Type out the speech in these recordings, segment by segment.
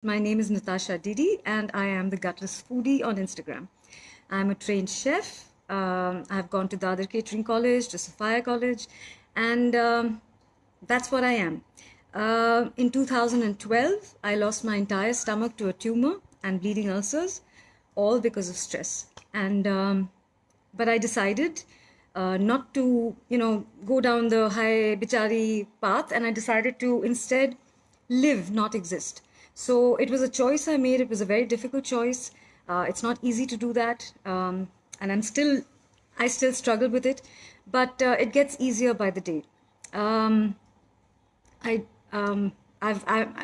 My name is Natasha Diddee, and I am the Gutless Foodie on Instagram. I'm a trained chef. I've gone to Dadar Catering College, to Sophia College, and that's what I am. In 2012, I lost my entire stomach to a tumor and bleeding ulcers, all because of stress. But I decided not to, go down the high bichari path, and I decided to instead live, not exist. So it was a choice I made. It was a very difficult choice. It's not easy to do that, and I still struggle with it, but it gets easier by the day. I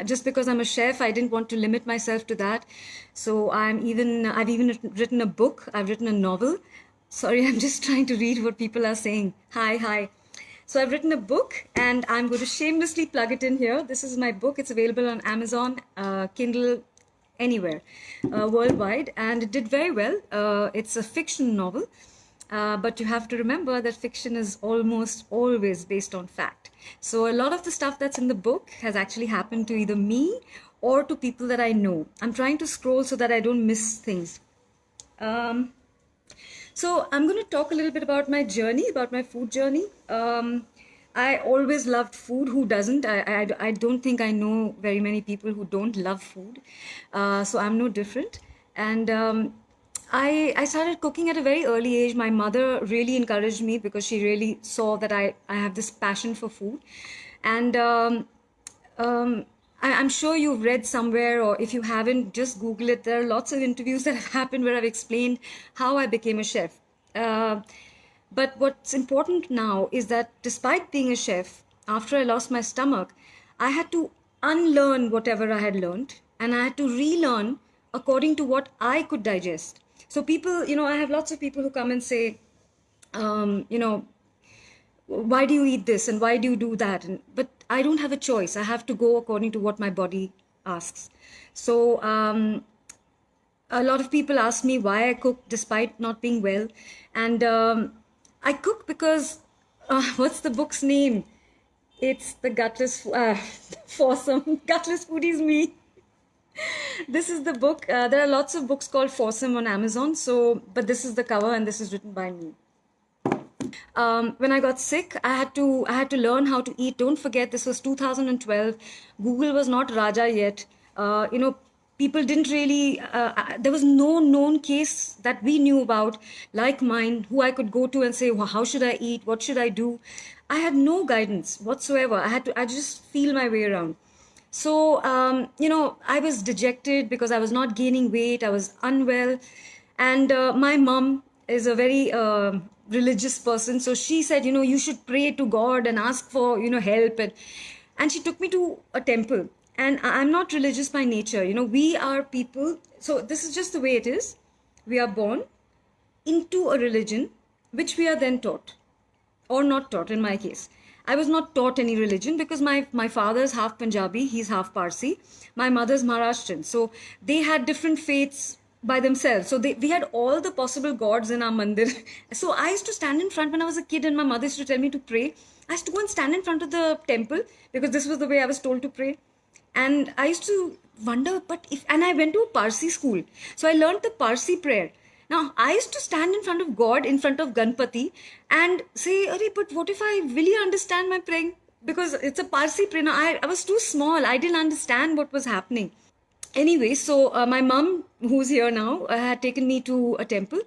just because I'm a chef, I didn't want to limit myself to that. So I've even written a book. I've written a novel. Sorry, I'm just trying to read what people are saying. Hi. So I've written a book, and I'm going to shamelessly plug it in here. This is my book. It's available on Amazon, Kindle, anywhere, worldwide, and it did very well. It's a fiction novel, but you have to remember that fiction is almost always based on fact. So a lot of the stuff that's in the book has actually happened to either me or to people that I know. I'm trying to scroll so that I don't miss things. So I'm going to talk a little bit about my journey, about my food journey. I always loved food. Who doesn't? I don't think I know very many people who don't love food. So I'm no different. And I started cooking at a very early age. My mother really encouraged me because she really saw that I have this passion for food. And I'm sure you've read somewhere, or if you haven't, just Google it. There are lots of interviews that have happened where I've explained how I became a chef. But what's important now is that despite being a chef, after I lost my stomach, I had to unlearn whatever I had learned, and I had to relearn according to what I could digest. So people, I have lots of people who come and say, why do you eat this and why do you do that? But I don't have a choice. I have to go according to what my body asks. So a lot of people ask me why I cook despite not being well. And I cook because, what's the book's name? It's the Gutless, Foursome. Gutless Foodie is me. This is the book. There are lots of books called Foursome on Amazon. But this is the cover, and this is written by me. When I got sick, I had to learn how to eat. Don't forget, this was 2012. Google was not Raja yet. People didn't really, there was no known case that we knew about like mine, who I could go to and say, well, how should I eat? What should I do? I had no guidance whatsoever. I just feel my way around. So, I was dejected because I was not gaining weight. I was unwell. And my mom is a very religious person. So she said, you should pray to God and ask for, help. And she took me to a temple. And I'm not religious by nature. We are people. So this is just the way it is. We are born into a religion, which we are then taught, or not taught in my case. I was not taught any religion because my father's half Punjabi, he's half Parsi. My mother's Maharashtrian. So they had different faiths by themselves. So we had all the possible gods in our mandir. So I used to stand in front when I was a kid, and my mother used to tell me to pray. I used to go and stand in front of the temple because this was the way I was told to pray. And I used to wonder, and I went to a Parsi school. So I learned the Parsi Prayer. Now, I used to stand in front of God, in front of Ganpati, and say, but what if I really understand my praying? Because it's a Parsi prayer. Now, I was too small. I didn't understand what was happening. Anyway, so my mom, who's here now, had taken me to a temple.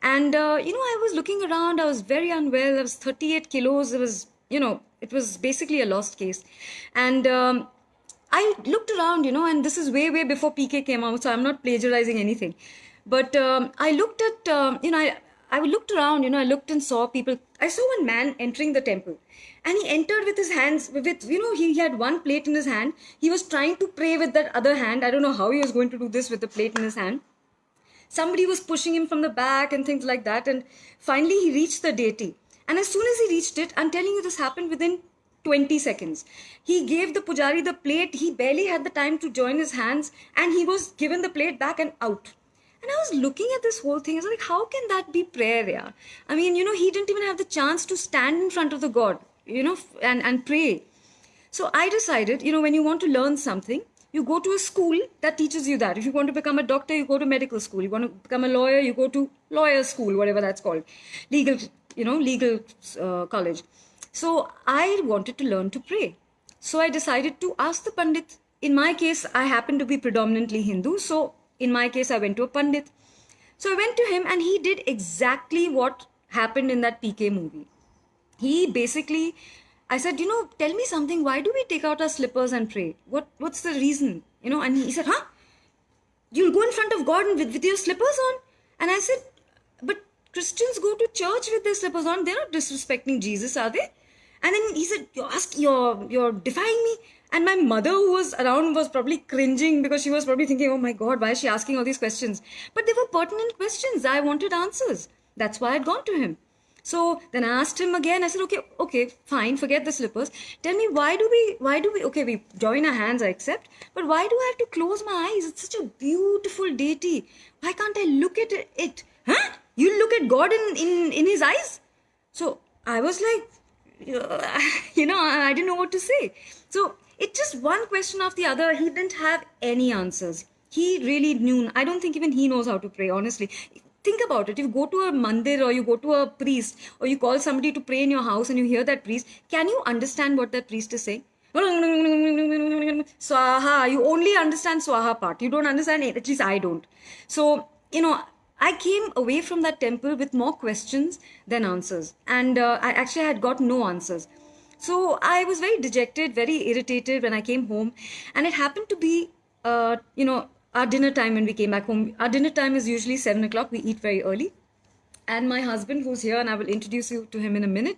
And, I was looking around. I was very unwell. I was 38 kilos. It was basically a lost case. And I looked around, and this is way, way before PK came out, so I'm not plagiarizing anything. But I looked at, I looked around, I looked and saw people. I saw one man entering the temple, and he entered with his hands, he had one plate in his hand. He was trying to pray with that other hand. I don't know how he was going to do this with the plate in his hand. Somebody was pushing him from the back and things like that. And finally, he reached the deity. And as soon as he reached it, I'm telling you, this happened within 20 seconds. He gave the pujari the plate. He barely had the time to join his hands, and he was given the plate back and out. And I was looking at this whole thing. I was like, how can that be prayer? Yeah? I mean, he didn't even have the chance to stand in front of the God, and pray. So I decided, when you want to learn something, You go to a school that teaches you that. If you want to become a doctor, you go to medical school. You want to become a lawyer, you go to lawyer school, whatever that's called. Legal college. So I wanted to learn to pray. So I decided to ask the Pandit. In my case, I happen to be predominantly Hindu. So in my case, I went to a Pandit. So I went to him and he did exactly what happened in that PK movie. He basically, I said, tell me something. Why do we take out our slippers and pray? What's the reason? And he said, you'll go in front of God with your slippers on? And I said, but Christians go to church with their slippers on. They're not disrespecting Jesus, are they? And then he said, you're defying me. And my mother, who was around, was probably cringing because she was probably thinking, oh my God, why is she asking all these questions? But they were pertinent questions. I wanted answers. That's why I'd gone to him. So then I asked him again. I said, okay, fine, forget the slippers. Tell me, why do we, okay, we join our hands, I accept. But why do I have to close my eyes? It's such a beautiful deity. Why can't I look at it? Huh? You look at God in his eyes? So I was like, I didn't know what to say. So it's just one question after the other. He didn't have any answers. He really knew. I don't think even he knows how to pray, honestly. Think about it. If you go to a mandir or you go to a priest or you call somebody to pray in your house and you hear that priest, can you understand what that priest is saying? Swaha. You only understand Swaha part. You don't understand it. At least I don't. So, I came away from that temple with more questions than answers. And I actually had got no answers. So I was very dejected, very irritated when I came home. And it happened to be, our dinner time when we came back home. Our dinner time is usually 7 o'clock. We eat very early. And my husband, who's here, and I will introduce you to him in a minute,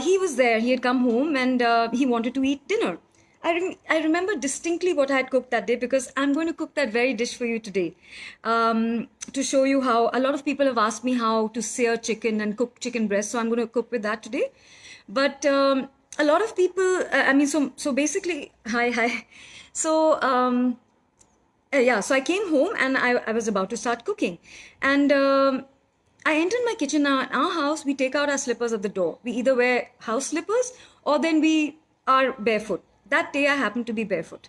he was there. He had come home and he wanted to eat dinner. I remember distinctly what I had cooked that day because I'm going to cook that very dish for you today to show you how a lot of people have asked me how to sear chicken and cook chicken breast. So I'm going to cook with that today. But a lot of people, so basically, hi. So, so I came home and I was about to start cooking. And I entered my kitchen. Now, in our house, we take out our slippers at the door. We either wear house slippers or then we are barefoot. That day I happened to be barefoot.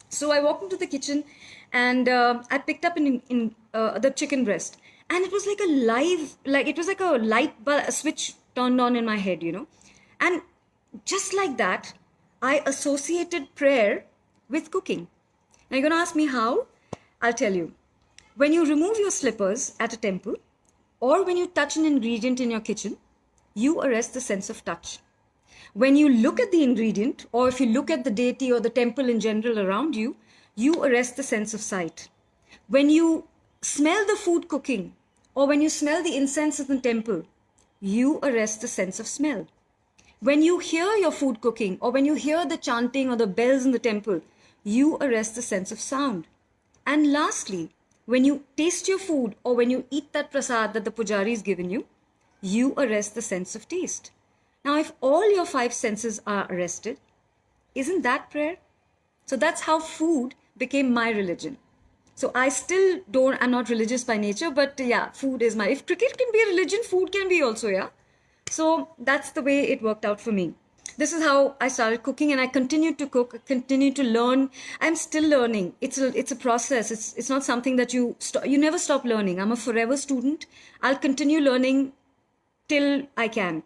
So I walked into the kitchen and I picked up the chicken breast. And it was like a light switch turned on in my head, And just like that, I associated prayer with cooking. Now you're going to ask me how? I'll tell you. When you remove your slippers at a temple or when you touch an ingredient in your kitchen, you arrest the sense of touch. When you look at the ingredient, or if you look at the deity or the temple in general around you, you arrest the sense of sight. When you smell the food cooking, or when you smell the incense in the temple, you arrest the sense of smell. When you hear your food cooking, or when you hear the chanting or the bells in the temple, you arrest the sense of sound. And lastly, when you taste your food, or when you eat that prasad that the pujari has given you, you arrest the sense of taste. Now, if all your 5 senses are arrested, isn't that prayer? So that's how food became my religion. So I'm not religious by nature, but yeah, food is if cricket can be a religion, food can be also, yeah. So that's the way it worked out for me. This is how I started cooking and I continued to cook, continued to learn. I'm still learning. It's a process. It's not something that you never stop learning. I'm a forever student. I'll continue learning till I can.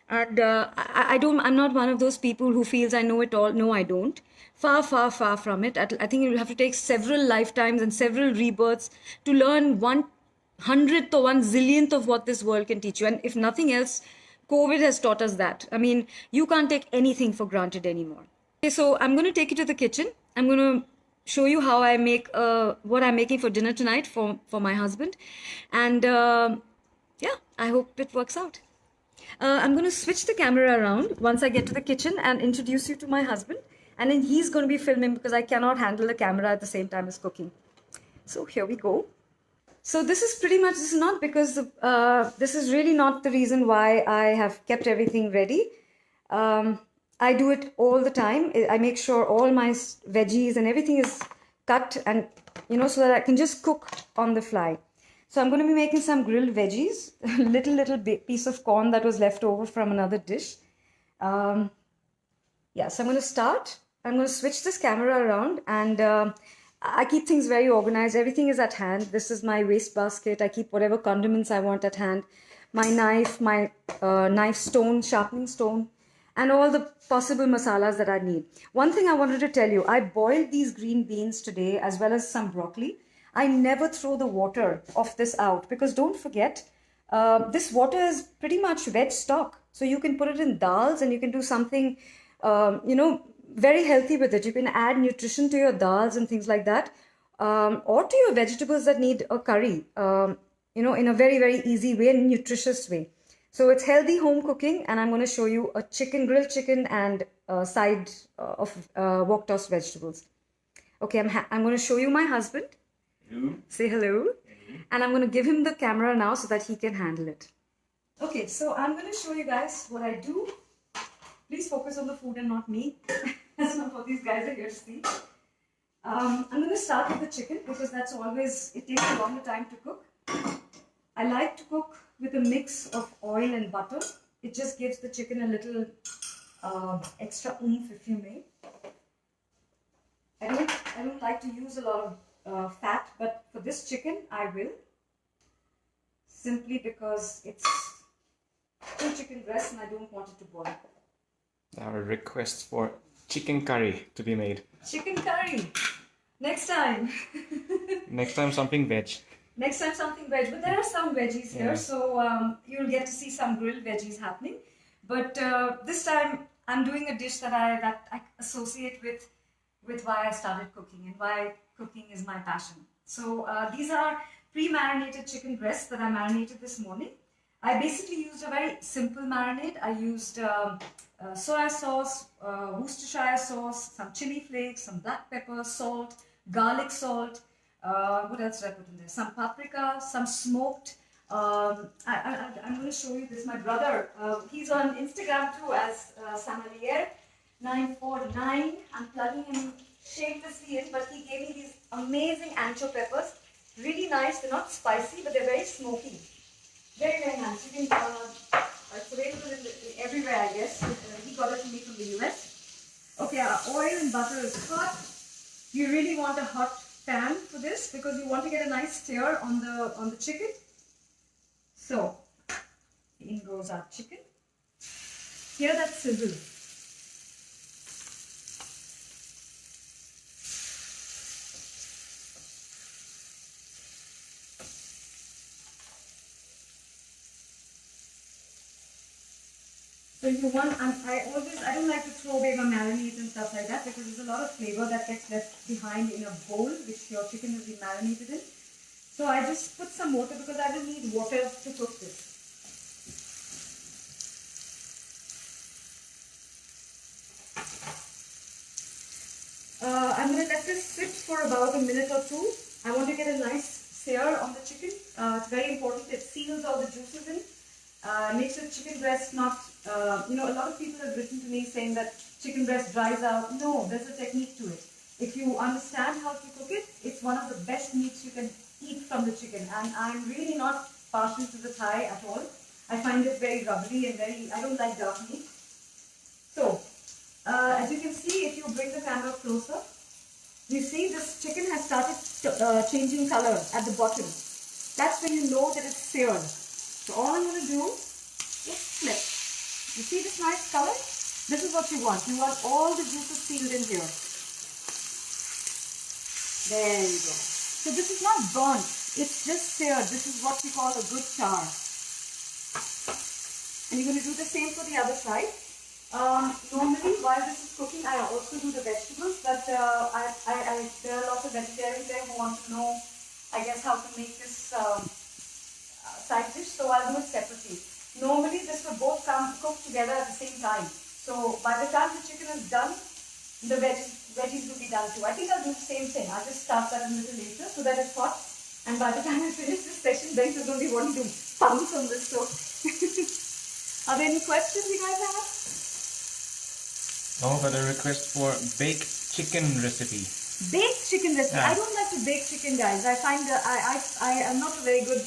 And I'm not one of those people who feels I know it all. No, I don't. Far, far, far from it. I think you'll have to take several lifetimes and several rebirths to learn 1/100th or 1/zillionth of what this world can teach you. And if nothing else, COVID has taught us that. I mean, you can't take anything for granted anymore. Okay, so I'm going to take you to the kitchen. I'm going to show you how I make what I'm making for dinner tonight for my husband. And I hope it works out. I'm going to switch the camera around once I get to the kitchen and introduce you to my husband. And then he's going to be filming because I cannot handle the camera at the same time as cooking. So here we go. So this is not because this is really not the reason why I have kept everything ready. I do it all the time. I make sure all my veggies and everything is cut and, so that I can just cook on the fly. So I'm going to be making some grilled veggies, little piece of corn that was left over from another dish. So I'm going to start I'm going to switch this camera around, and I keep things very organized. Everything is at hand. This is my waste basket. I keep whatever condiments I want at hand. My knife, my knife stone, sharpening stone, and all the possible masalas that I need. One thing I wanted to tell you, I boiled these green beans today as well as some broccoli. I never throw the water of this out because don't forget, this water is pretty much veg stock. So you can put it in dals and you can do something, very healthy with it. You can add nutrition to your dals and things like that, or to your vegetables that need a curry, in a very, very easy way and nutritious way. So it's healthy home cooking, and I'm going to show you a grilled chicken and a side of wok tossed vegetables. Okay, I'm going to show you my husband. Hello. Say hello. And I'm going to give him the camera now so that he can handle it. Okay, so I'm going to show you guys what I do. Please focus on the food and not me. That's not what these guys are here to see. I'm going to start with the chicken because that's always, it takes a longer time to cook. I like to cook with a mix of oil and butter. It just gives the chicken a little extra oomph, if you may. I don't like to use a lot of fat, but for this chicken I will, simply because it's full chicken breast and I don't want it to boil. Our request for chicken curry to be made. Chicken curry! Next time! Next time something veg. Next time something veg, but there are some veggies here, Yeah. so you'll get to see some grilled veggies happening. But this time I'm doing a dish that I associate with why I started cooking and why cooking is my passion. So these are pre-marinated chicken breasts that I marinated this morning. I basically used a very simple marinade. I used soya sauce, Worcestershire sauce, some chili flakes, some black pepper, salt, garlic salt. What else did I put in there? Some paprika, some smoked. I'm going to show you this. My brother, he's on Instagram too as Samalier949. I'm plugging him shamelessly in, but he gave me these amazing ancho peppers. Really nice. They're not spicy, but they're very smoky. Very, very nice. You can, it's available everywhere, I guess. He got it to me from the US. Okay, our oil and butter is hot. You really want a hot pan for this because you want to get a nice stir on the chicken. So, in goes our chicken. Hear that sizzle. So you want, I don't like to throw away my marinades and stuff like that because there's a lot of flavor that gets left behind in a bowl which your chicken has been marinated in. So I just put some water because I will need water to cook this. I'm going to let this sit for about a minute or two. I want to get a nice sear on the chicken. It's very important. It seals all the juices in. Makes the chicken breast not, a lot of people have written to me saying that chicken breast dries out. No, there's a technique to it. If you understand how to cook it, it's one of the best meats you can eat from the chicken. And I'm really not partial to the thigh at all. I find it very rubbery and I don't like dark meat. So, as you can see, if you bring the camera closer, you see this chicken has started changing color at the bottom. That's when you know that it's seared. So all I'm going to do is flip. You see this nice color? This is what you want. You want all the juices sealed in here. There you go. So this is not burnt. It's just seared. This is what we call a good char. And you're going to do the same for the other side. Normally, while this is cooking, I also do the vegetables, but there are lots of vegetarians there who want to know, I guess, how to make this side dish, so I'll do it separately. Normally, this will both come cooked together at the same time. So by the time the chicken is done, the veggies will be done too. I think I'll do the same thing. I'll just start that a little later so that it's hot. And by the time I finish this session, Ben is going to be wanting to pounce on this. So, are there any questions you guys have? No, but a request for baked chicken recipe. Baked chicken recipe. Yeah. I don't like to bake chicken, guys. I find I am not a very good.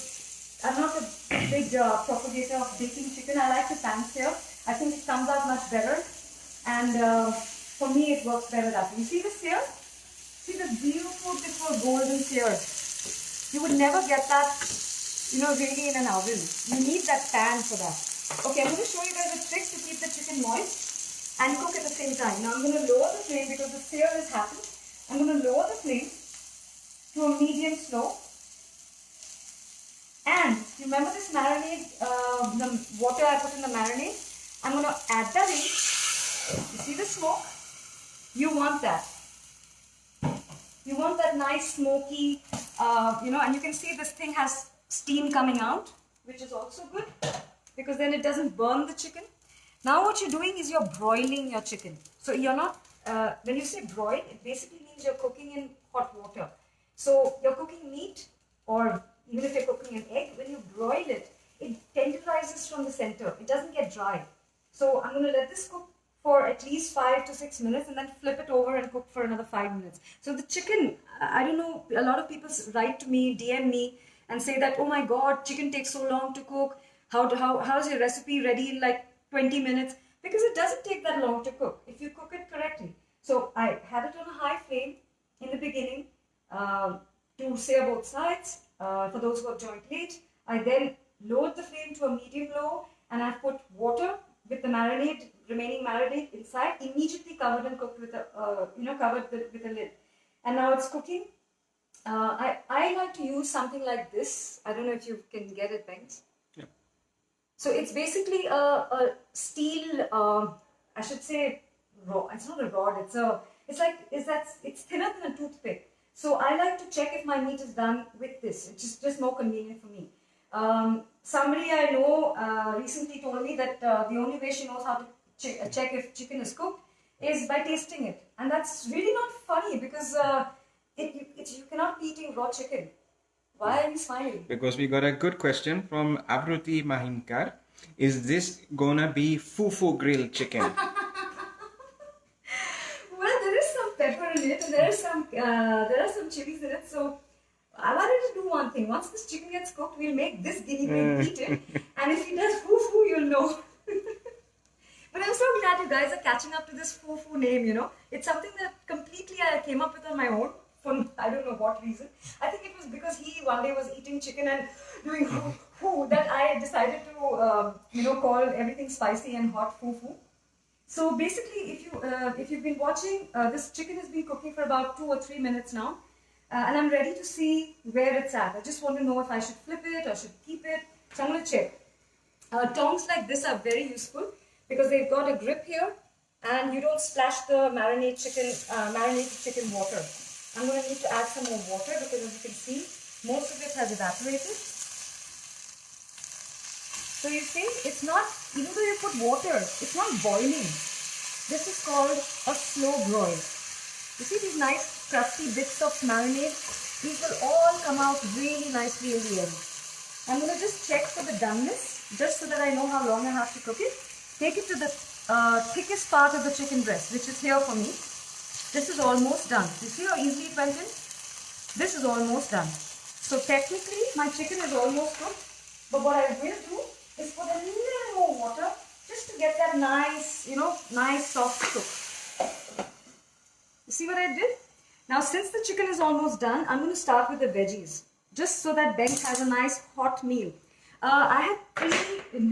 I'm not a big propagator of baking chicken. I like to pan sear. I think it comes out much better. And For me, it works better that way. You see this here? See the beautiful, beautiful golden sears. You would never get that, really in an oven. You need that pan for that. Okay, I'm going to show you guys a trick to keep the chicken moist and cook at the same time. Now I'm going to lower the flame because the sear has happened. I'm going to lower the flame to a medium slow. And you remember this marinade, the water I put in the marinade? I'm going to add that in. You see the smoke? You want that. You want that nice smoky, and you can see this thing has steam coming out, which is also good because then it doesn't burn the chicken. Now what you're doing is you're broiling your chicken. So you're not, when you say broil, it basically means you're cooking in hot water. So you're cooking meat, or even if you're cooking an egg, when you broil it, it tenderizes from the center. It doesn't get dry. So I'm going to let this cook for at least 5 to 6 minutes and then flip it over and cook for another 5 minutes. So the chicken, I don't know, a lot of people write to me, DM me and say that, oh my God, chicken takes so long to cook. How's your recipe ready in like 20 minutes? Because it doesn't take that long to cook if you cook it correctly. So I had it on a high flame in the beginning to sear both sides. For those who have joined late, I then lowered the flame to a medium low and I put water with the remaining marinade inside, immediately covered and cooked with a, with a lid. And now it's cooking. I like to use something like this. I don't know if you can get it, Banks. Yeah. So it's basically a steel, I should say, it's not a rod. It's thinner than a toothpick. So I like to check if my meat is done with this. It's just more convenient for me. Somebody I know recently told me that the only way she knows how to check if chicken is cooked is by tasting it. And that's really not funny because you cannot be eating raw chicken. Why are you smiling? Because we got a good question from Abruti Mahinkar. Is this gonna be fufu grilled chicken? Well, there is some pepper in it and there are some chilies in it. So I wanted to do one thing. Once this chicken gets cooked, we'll make this guinea pig eat it. And if he does fufu, you'll know. But I'm so glad you guys are catching up to this fufu name, It's something that completely I came up with on my own for I don't know what reason. I think it was because he one day was eating chicken and doing fufu that I decided to, call everything spicy and hot fufu. So basically, if you've been watching, this chicken has been cooking for about 2 or 3 minutes now. And I'm ready to see where it's at. I just want to know if I should flip it or should keep it. So I'm going to check. Tongs like this are very useful because they've got a grip here and you don't splash the marinated chicken water. I'm going to need to add some more water because as you can see, most of it has evaporated. So you see, it's not, even though you put water, it's not boiling. This is called a slow broil. You see these nice crusty bits of marinade? These will all come out really nicely in the end. I'm going to just check for the doneness, just so that I know how long I have to cook it. Take it to the thickest part of the chicken breast, which is here for me. This is almost done. You see how easily it went in? This is almost done. So technically, my chicken is almost cooked. But what I will do is put a little more water, just to get that nice, nice soft cook. You see what I did? Now, since the chicken is almost done, I'm going to start with the veggies, just so that Ben has a nice hot meal.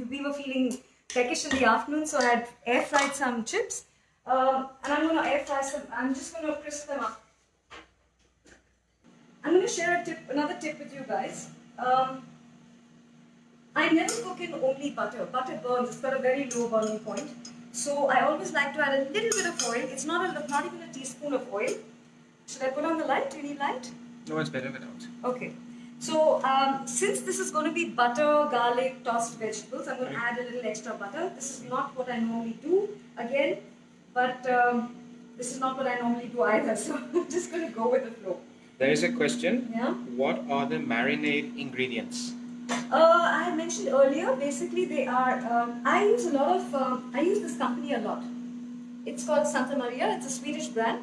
We were feeling peckish in the afternoon, so I had air fried some chips. And I'm going to air fry some, I'm just going to crisp them up. I'm going to share another tip with you guys. I never cook in only butter. Butter burns, it's got a very low burning point. So I always like to add a little bit of oil. It's not even a teaspoon of oil. Should I put on the light? Do you need light? No, it's better without. Okay. So since this is going to be butter, garlic, tossed vegetables, I'm going to add a little extra butter. This is not what I normally do again, but this is not what I normally do either. So I'm just going to go with the flow. There is a question. Yeah. What are the marinade ingredients? I mentioned earlier, basically they are, I use this company a lot. It's called Santa Maria, it's a Swedish brand,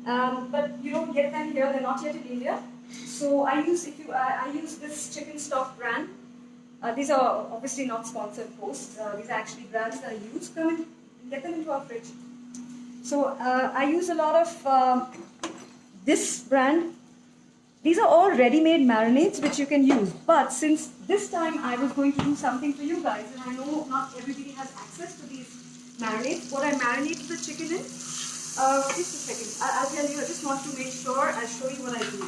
but you don't get them here, they're not yet in India. So I use this chicken stock brand. These are obviously not sponsored posts, these are actually brands that I use. Come and get them into our fridge. So I use a lot of this brand. These are all ready-made marinades which you can use. But since this time I was going to do something for you guys, and I know not everybody has access to these marinades, what I marinated the chicken in, just a second, I'll tell you, I just want to make sure I'll show you what I do.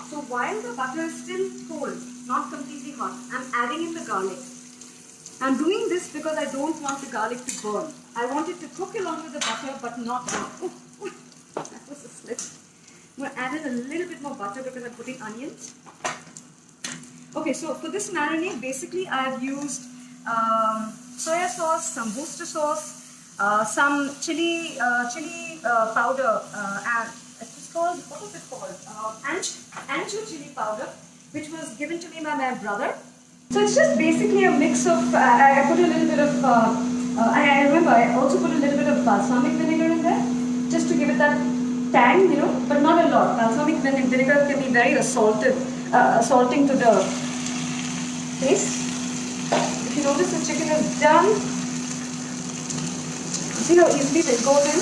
So while the butter is still cold, not completely hot, I'm adding in the garlic. I'm doing this because I don't want the garlic to burn. I want it to cook along with the butter but not burn. Oh, that was a slip. I'm going to add in a little bit more butter because I'm putting onions. Okay, so for this marinade, basically I've used soya sauce, some Worcester sauce, some chili powder, and it's called, what is it called? Ancho chili powder, which was given to me by my brother. So it's just basically a mix of, I put a little bit of, I remember I also put a little bit of balsamic vinegar in there, just to give it that tang, you know, but not a lot. Balsamic vinegar can be very assaulting to the taste. If you notice the chicken is done, you see how easily it goes in?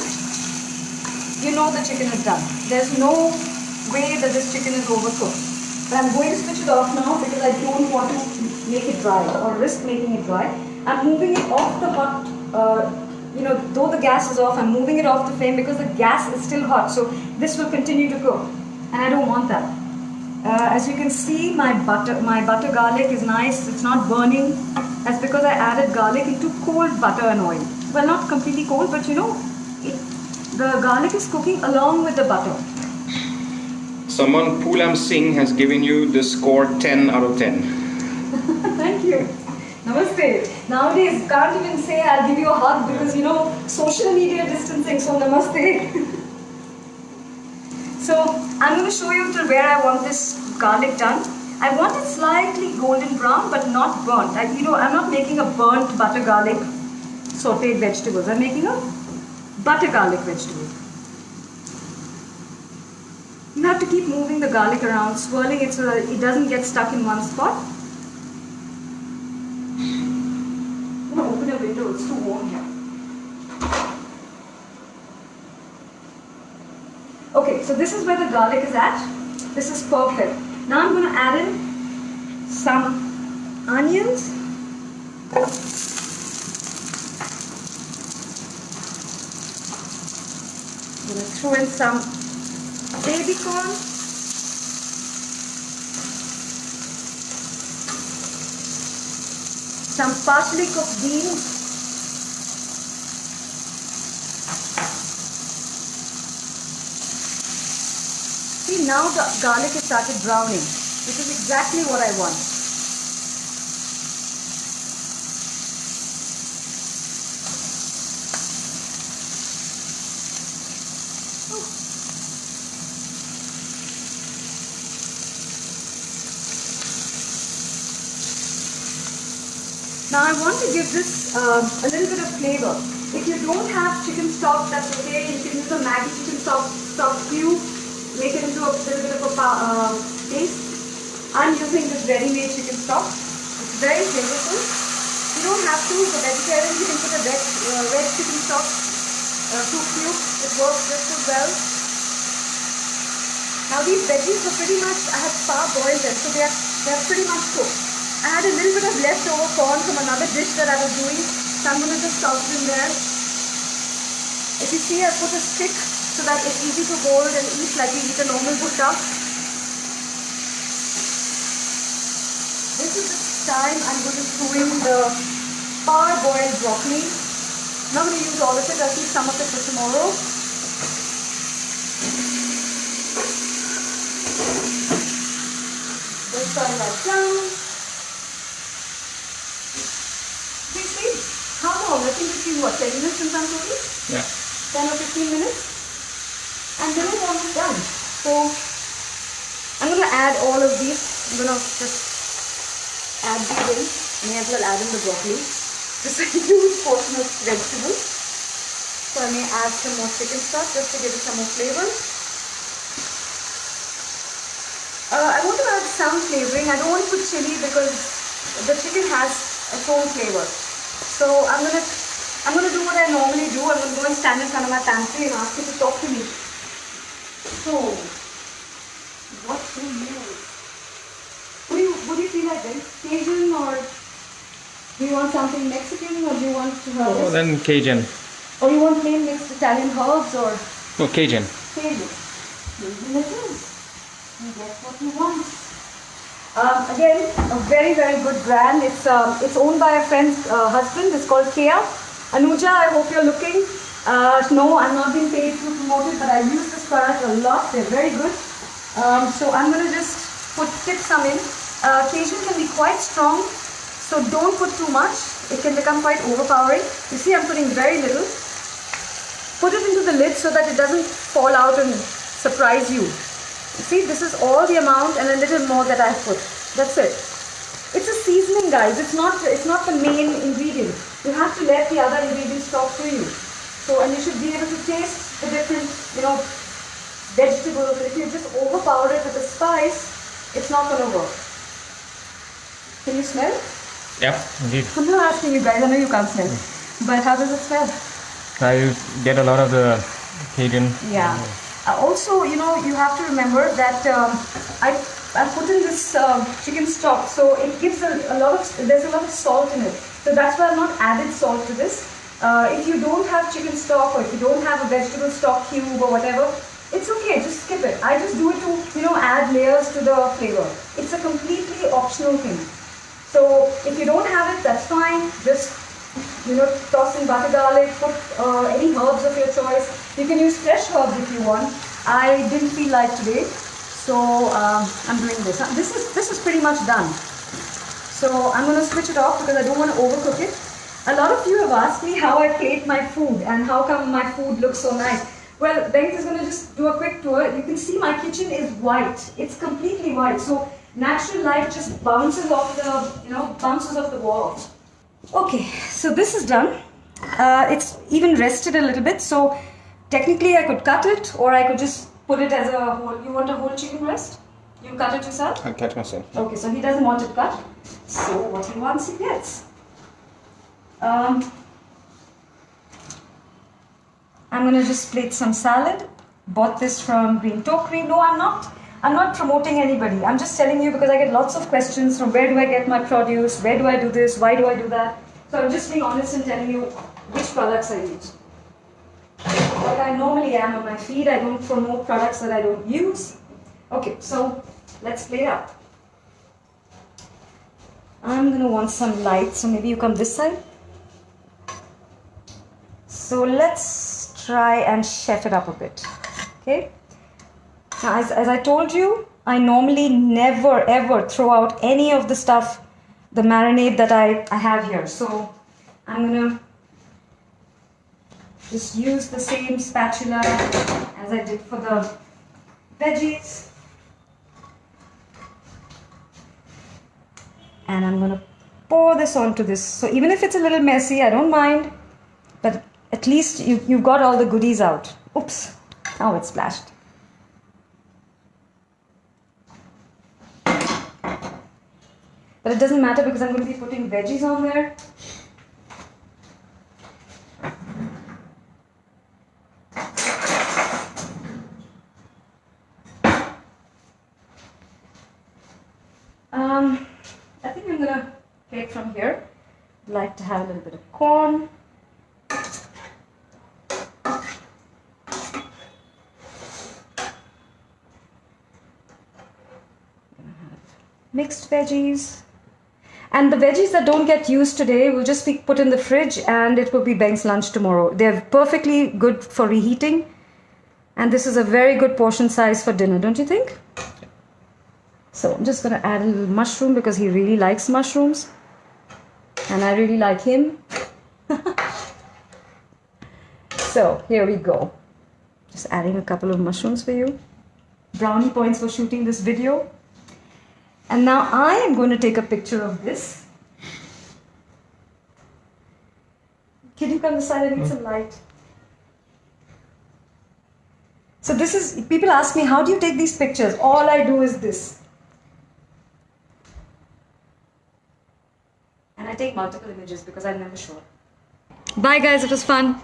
You know the chicken is done. There's no way that this chicken is overcooked. But I'm going to switch it off now because I don't want to make it dry or risk making it dry. I'm moving it off the hot, you know, though the gas is off, I'm moving it off the flame because the gas is still hot. So this will continue to cook and I don't want that. As you can see, my butter garlic is nice. It's not burning. That's because I added garlic into cold butter and oil. Well, not completely cold, but you know, the garlic is cooking along with the butter. Someone, Poolam Singh, has given you the score 10 out of 10. Thank you. Namaste. Nowadays, can't even say I'll give you a hug because, you know, social media distancing, so namaste. So, I'm going to show you till where I want this garlic done. I want it slightly golden brown but not burnt. I'm not making a burnt butter garlic sauteed vegetables. I'm making a butter garlic vegetable. You have to keep moving the garlic around, swirling it so that it doesn't get stuck in one spot. I'm going to open a window, it's too warm here. Okay, so this is where the garlic is at. This is perfect. Now I'm going to add in some onions. I'm going to throw in some baby corn. Some partially cooked beans. See, now the garlic has started browning, which is exactly what I want. Now I want to give this a little bit of flavor. If you don't have chicken stock, that's okay. You can use a Maggi chicken stock cube, make it into a little bit of a paste. I'm using this ready-made chicken stock. It's very flavorful. You don't have to. For vegetarians, you can put a red chicken stock cube. It works just as well. Now these veggies are pretty much, I have boiled them, so they're pretty much cooked. I had a little bit of leftover corn from another dish that I was doing, so I'm going to just toss it in there. If you see, I put a stick so that it's easy to hold and eat like you eat a normal bhutta. This is the time I'm going to throw in the parboiled broccoli. I'm not going to use all of it, I'll keep some of it for tomorrow. Just turn that down. How long? I think it's been what, 10 minutes since I'm cooking? Yeah. 10 or 15 minutes? And then it's almost done. So I'm going to add all of these. I'm going to just add these in. May as well add in the broccoli. This is a huge portion of vegetables. So I may add some more chicken stock just to give it some more flavor. I want to add some flavoring. I don't want to put chili because the chicken has its own flavor. So I'm I'm going to do what I normally do. I'm going to go and stand in front of my pantry and ask you to talk to me. So, what do you? What do you feel like then? Cajun, or do you want something Mexican, or do you want to have Oh, then Cajun. or you want plain mixed Italian herbs, or No, Cajun. Cajun? Cajun it is. You get what you want. Again, a very, very good brand. It's owned by a friend's husband. It's called Kea. Anuja, I hope you're looking. No, I'm not being paid to promote it, but I use this product a lot. They're very good. So I'm going to just tip some in. Cajun can be quite strong, so don't put too much. It can become quite overpowering. You see, I'm putting very little. Put it into the lid so that it doesn't fall out and surprise you. See, this is all the amount and a little more that I've put. That's it. It's a seasoning, guys. It's not the main ingredient. You have to let the other ingredients talk to you. So, and you should be able to taste the different, vegetables. If you just overpower it with a spice, it's not going to work. Can you smell? Yep, indeed. I'm not asking you guys. I know you can't smell. But how does it smell? I get a lot of the Cajun. Yeah. Also, you have to remember that I put in this chicken stock, so it gives there's a lot of salt in it. So that's why I've not added salt to this. If you don't have chicken stock, or if you don't have a vegetable stock cube or whatever, it's okay, just skip it. I just do it to, add layers to the flavor. It's a completely optional thing. So if you don't have it, that's fine. Just toss in butter garlic, put any herbs of your choice. You can use fresh herbs if you want. I didn't feel like today, so I'm doing this. This is pretty much done. So I'm going to switch it off because I don't want to overcook it. A lot of you have asked me how I plate my food and how come my food looks so nice. Well, Bengt is going to just do a quick tour. You can see my kitchen is white. It's completely white. So natural light just bounces off the walls. Okay, so this is done. It's even rested a little bit, so technically I could cut it, or I could just put it as a whole. You want a whole chicken breast? You cut it yourself? I'll cut myself. Okay, so he doesn't want it cut. So what he wants, he gets. I'm going to just plate some salad. Bought this from Green Tokery. No, I'm not promoting anybody. I'm just telling you because I get lots of questions from where do I get my produce, where do I do this, why do I do that. So I'm just being honest and telling you which products I use. Like I normally am on my feed, I don't promote products that I don't use. Okay, so let's play up. I'm going to want some light, so maybe you come this side. So let's try and chef it up a bit. Okay. Now, as I told you, I normally never ever throw out any of the stuff, the marinade that I have here. So I'm going to just use the same spatula as I did for the veggies. And I'm going to pour this onto this. So even if it's a little messy, I don't mind. But at least you've got all the goodies out. Oops, now it's splashed. But it doesn't matter because I'm going to be putting veggies on there. I think I'm going to take from here. I'd like to have a little bit of corn. Mixed veggies. And the veggies that don't get used today will just be put in the fridge and it will be Bengt's lunch tomorrow. They're perfectly good for reheating. And this is a very good portion size for dinner, don't you think? So I'm just going to add a little mushroom because he really likes mushrooms. And I really like him. So here we go. Just adding a couple of mushrooms for you. Brownie points for shooting this video. And now I am going to take a picture of this. Can you come this side? I need some light. So this is, people ask me, how do you take these pictures? All I do is this. And I take multiple images because I'm never sure. Bye, guys. It was fun.